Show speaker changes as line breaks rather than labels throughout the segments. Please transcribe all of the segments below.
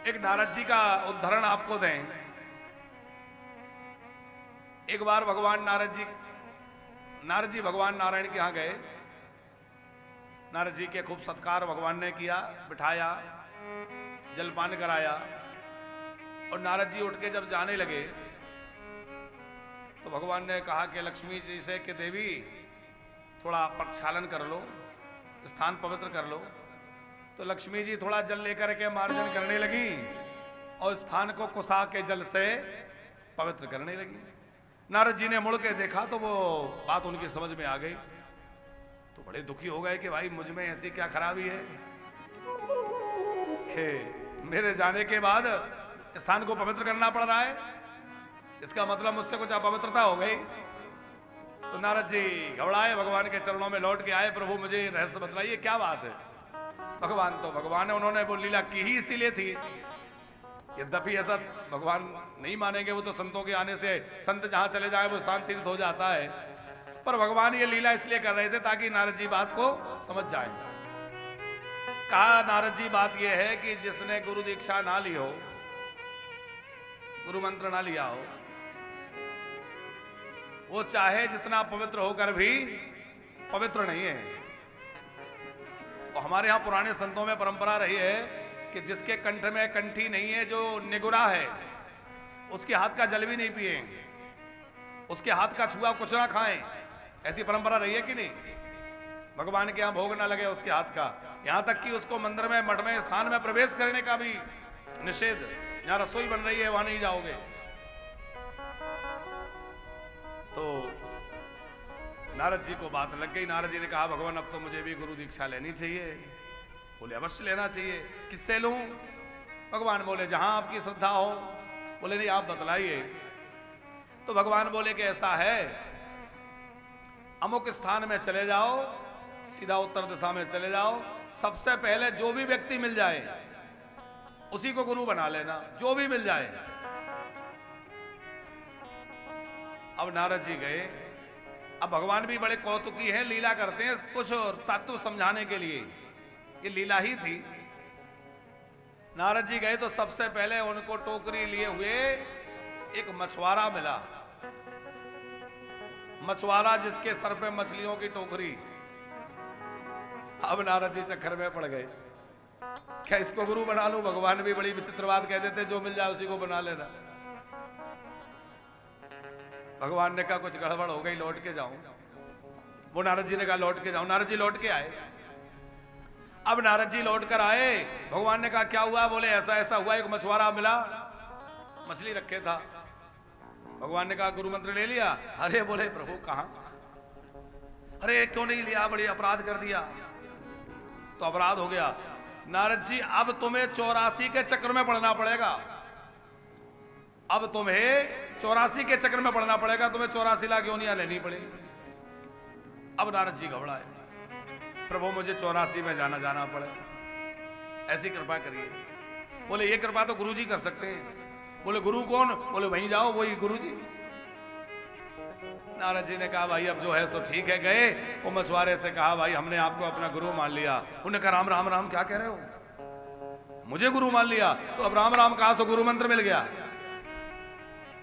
एक नारद जी का उदाहरण आपको दें। एक बार नारद जी भगवान नारायण के यहां गए। नारद जी के खूब सत्कार भगवान ने किया, बिठाया, जलपान कराया और नारद जी उठ के जब जाने लगे तो भगवान ने कहा कि लक्ष्मी जी से कि देवी थोड़ा प्रक्षालन कर लो, स्थान पवित्र कर लो। तो लक्ष्मी जी थोड़ा जल लेकर के मार्जन करने लगी और स्थान को कुसा के जल से पवित्र करने लगी। नारद जी ने मुड़ के देखा तो वो बात उनकी समझ में आ गई, तो बड़े दुखी हो गए कि भाई मुझ में ऐसी क्या खराबी है कि मेरे जाने के बाद स्थान को पवित्र करना पड़ रहा है। इसका मतलब मुझसे कुछ अपवित्रता हो गई। तो नारद जी घबराए, भगवान के चरणों में लौट के आए, प्रभु मुझे रहस्य बतलाइए क्या बात है। भगवान तो भगवान है, उन्होंने वो लीला की ही इसीलिए थी। यद्यपि ऐसा भगवान नहीं मानेंगे, वो तो संतों के आने से संत जहां चले जाए वो स्थान तीर्थ हो जाता है, पर भगवान ये लीला इसलिए कर रहे थे ताकि नारद जी बात को समझ जाए। कहा नारद जी बात यह है कि जिसने गुरु दीक्षा ना ली हो, गुरु मंत्र ना लिया हो, वो चाहे जितना पवित्र होकर भी पवित्र नहीं है। और हमारे यहां पुराने संतों में परंपरा रही है कि जिसके कंठ में कंठी नहीं है, जो निगुरा है, उसके हाथ का जल भी नहीं पिएंगे, उसके हाथ का छुआ कुछ ना खाएं। ऐसी परंपरा रही है कि नहीं? भगवान के यहां भोग ना लगे उसके हाथ का, यहां तक कि उसको मंदिर में, मठ में, स्थान में प्रवेश करने का भी निषेध। यहां रसोई बन रही है वहां नहीं जाओगे। तो नारद जी को बात लग गई। नारद जी ने कहा भगवान अब तो मुझे भी गुरु दीक्षा लेनी चाहिए। बोले अवश्य लेना चाहिए। किससे लूं? भगवान बोले जहां आपकी श्रद्धा हो। बोले नहीं आप बतलाइए। तो भगवान बोले कि ऐसा है, अमुक स्थान में चले जाओ, सीधा उत्तर दिशा में चले जाओ, सबसे पहले जो भी व्यक्ति मिल जाए उसी को गुरु बना लेना, जो भी मिल जाए। अब नारद जी गए। अब भगवान भी बड़े कौतुकी हैं, लीला करते हैं कुछ तत्व समझाने के लिए, ये लीला ही थी। नारद जी गए तो सबसे पहले उनको टोकरी लिए हुए एक मछुआरा मिला। मछुआरा जिसके सर पे मछलियों की टोकरी। अब नारद जी चक्कर में पड़ गए, क्या इसको गुरु बना लूं? भगवान भी बड़ी विचित्र बात कह देते, जो मिल जाए उसी को बना लेना। भगवान ने कहा कुछ गड़बड़ हो गई, लौट के जाऊं। वो नारद जी ने कहा लौट के जाऊं। नारद जी लौट के आए। अब नारद जी लौट कर आए, भगवान ने कहा क्या हुआ? बोले ऐसा ऐसा हुआ, एक मछुआरा मिला, मछली रखे था। भगवान ने कहा गुरु मंत्र ले लिया? अरे बोले प्रभु कहां? अरे क्यों नहीं लिया, बड़ी अपराध कर दिया। तो अपराध हो गया। नारद जी अब तुम्हें 84 के चक्र में पड़ना पड़ेगा। अब तुम्हें 84 के चक्र में पड़ना पड़ेगा, तुम्हें 84 लाख योनियां लेनी पड़ेगी। अब नारद जी घबराए, प्रभु मुझे 84 में जाना पड़े, ऐसी कृपा करिए। बोले ये कृपा तो गुरु जी कर सकते हैं। बोले गुरु कौन? बोले वहीं जाओ, वही गुरु जी। नारद जी ने कहा भाई अब जो है सो ठीक है। गए, वो मछुआरे से कहा भाई हमने आपको अपना गुरु मान लिया। उन्होंने कहा राम राम राम क्या कह रहे हो? मुझे गुरु मान लिया? तो अब राम राम कहा तो गुरु मंत्र मिल गया।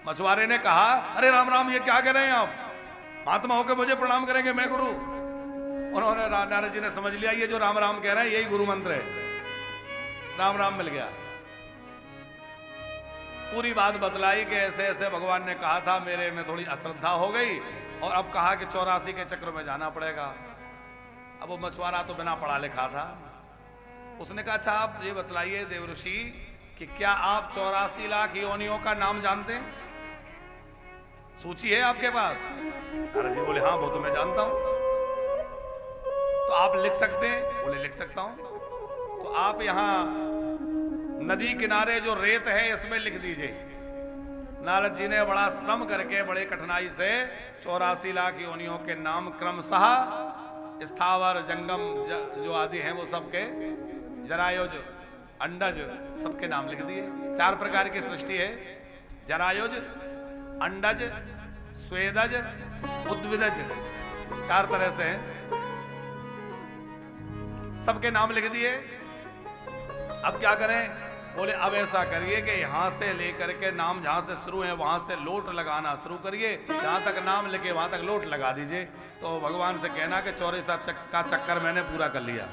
मछुआरे ने कहा अरे राम राम ये क्या कह रहे हैं आप? महात्मा होकर मुझे प्रणाम करेंगे, मैं गुरु? उन्होंने नारद जी ने समझ लिया ये जो राम राम कह रहे हैं यही गुरु मंत्र है। राम राम मिल गया। पूरी बात बतलाई कि ऐसे ऐसे भगवान ने कहा था, मेरे में थोड़ी अश्रद्धा हो गई और अब कहा कि 84 के चक्र में जाना पड़ेगा। अब वो मछुआरा तो बिना पढ़ा लिखा था। उसने कहा अच्छा आप ये बतलाइए देवऋषि कि क्या आप 84 लाख योनियों का नाम जानते हैं? सूची है आपके पास? नारद जी बोले हाँ वो तो मैं जानता हूं। तो आप लिख सकते हैं? बोले लिख सकता हूं। तो आप यहां नदी किनारे जो रेत है इसमें लिख दीजिए। नारद जी ने बड़ा श्रम करके बड़े कठिनाई से 84 लाख योनियों के नाम क्रमशः स्थावर जंगम जो आदि हैं वो सबके, जरायुज अंडज सबके नाम लिख दिए। 4 प्रकार की सृष्टि है, जरायुज, अंडज, स्वेदज, उद्विदज, 4 तरह से है। सबके नाम लिख दिए। अब क्या करें? बोले अब ऐसा करिए कि यहाँ से लेकर के नाम जहाँ से शुरू है वहाँ से लोट लगाना शुरू करिए, जहाँ तक नाम लेके वहाँ तक लोट लगा दीजिए। तो भगवान से कहना कि चौरसा का चक्कर मैंने पूरा कर लिया।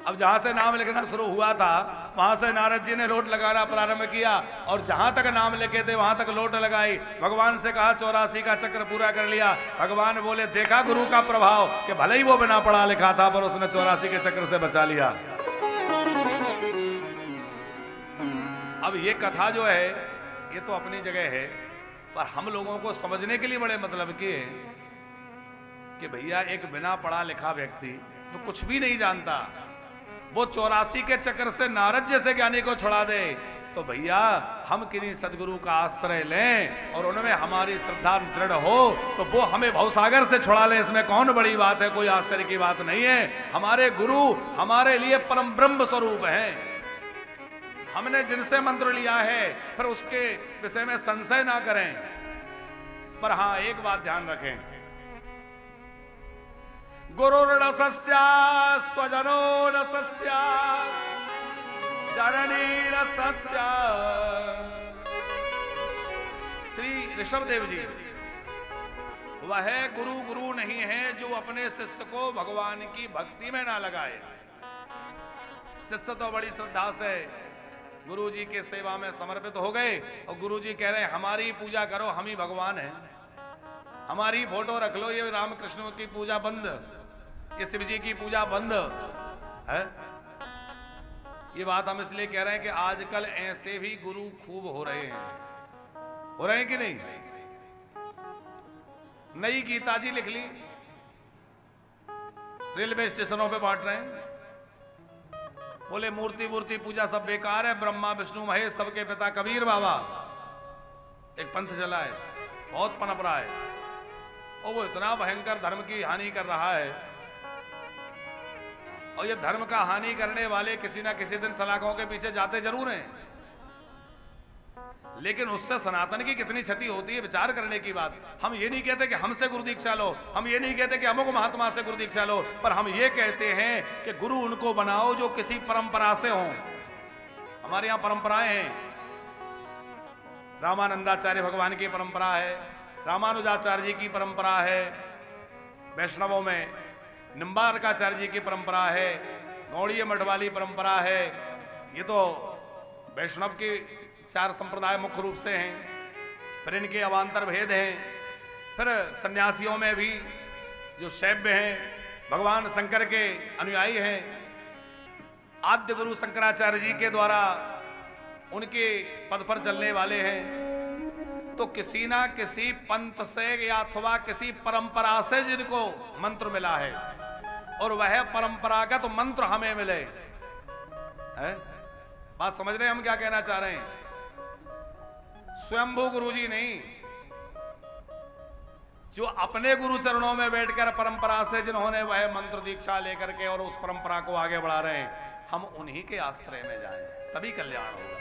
अब जहाँ से नाम लिखना शुरू हुआ था वहाँ से नारद जी ने लोट लगाना प्रारंभ किया और जहाँ तक नाम लिखे थे वहाँ तक लोट लगाई। भगवान से कहा 84 का चक्र पूरा कर लिया। भगवान बोले देखा गुरु का प्रभाव कि भले ही वो बिना पढ़ा लिखा था पर उसने 84 के चक्र से बचा लिया। अब ये कथा जो है ये तो अपनी जगह है, पर हम लोगों को समझने के लिए बड़े मतलब की है कि भैया एक बिना पढ़ा लिखा व्यक्ति जो कुछ भी नहीं जानता वो 84 के चक्र से नारद जैसे ज्ञानी को छुड़ा दे, तो भैया हम किन्हीं सदगुरु का आश्रय लें और उनमें हमारी श्रद्धा दृढ़ हो तो वो हमें भवसागर से छुड़ा ले। इसमें कौन बड़ी बात है, कोई आश्चर्य की बात नहीं है। हमारे गुरु हमारे लिए परम ब्रह्म स्वरूप हैं। हमने जिनसे मंत्र लिया है फिर उसके विषय में संशय ना करें। पर हाँ एक बात ध्यान रखें, गुरुर्नसस्या स्वजनो नसस्या जननी नसस्या। श्री ऋषभ देव जी वह गुरु नहीं है जो अपने शिष्य को भगवान की भक्ति में ना लगाए। शिष्य तो बड़ी श्रद्धा से गुरु जी के सेवा में समर्पित हो गए और गुरु जी कह रहे हैं हमारी पूजा करो, हम ही भगवान हैं, हमारी फोटो रख लो, ये रामकृष्ण की पूजा बंद, ये शिव जी की पूजा बंद है। ये बात हम इसलिए कह रहे हैं कि आजकल ऐसे भी गुरु खूब हो रहे हैं कि नहीं। नई गीता जी लिख ली, रेलवे स्टेशनों पे बांट रहे हैं। बोले मूर्ति पूजा सब बेकार है, ब्रह्मा विष्णु महेश सबके पिता कबीर बाबा। एक पंथ चला है बहुत पनप रहा है और वो इतना भयंकर धर्म की हानि कर रहा है और ये धर्म का हानि करने वाले किसी ना किसी दिन सलाखों के पीछे जाते जरूर हैं, लेकिन उससे सनातन की कितनी क्षति होती है विचार करने की बात। हम ये नहीं कहते कि हमसे गुरु दीक्षा लो, हम ये नहीं कहते कि अमुक महात्मा से गुरु दीक्षा लो, पर हम ये कहते हैं कि गुरु उनको बनाओ जो किसी परंपरा से हों। हमारे यहाँ परंपराएं हैं, रामानंदाचार्य भगवान की परंपरा है, रामानुजाचार्य जी की परंपरा है, वैष्णवों में निम्बारकाचार्य जी की परंपरा है, गौड़ीय मठ वाली परंपरा है। ये तो वैष्णव की 4 संप्रदाय मुख्य रूप से हैं, फिर इनके अवान्तर भेद हैं। फिर सन्यासियों में भी जो शैव्य हैं, भगवान शंकर के अनुयायी हैं, आद्य गुरु शंकराचार्य जी के द्वारा उनके पद पर चलने वाले हैं। तो किसी ना किसी पंथ से या अथवा किसी परंपरा से जिनको मंत्र मिला है और वह परंपरागत मंत्र हमें मिले है। बात समझ रहे हैं हम क्या कहना चाह रहे हैं? स्वयंभू गुरु जी नहीं, जो अपने गुरु चरणों में बैठकर परंपरा से जिन्होंने वह मंत्र दीक्षा लेकर के और उस परंपरा को आगे बढ़ा रहे हैं, हम उन्हीं के आश्रय में जाएं तभी कल्याण होगा।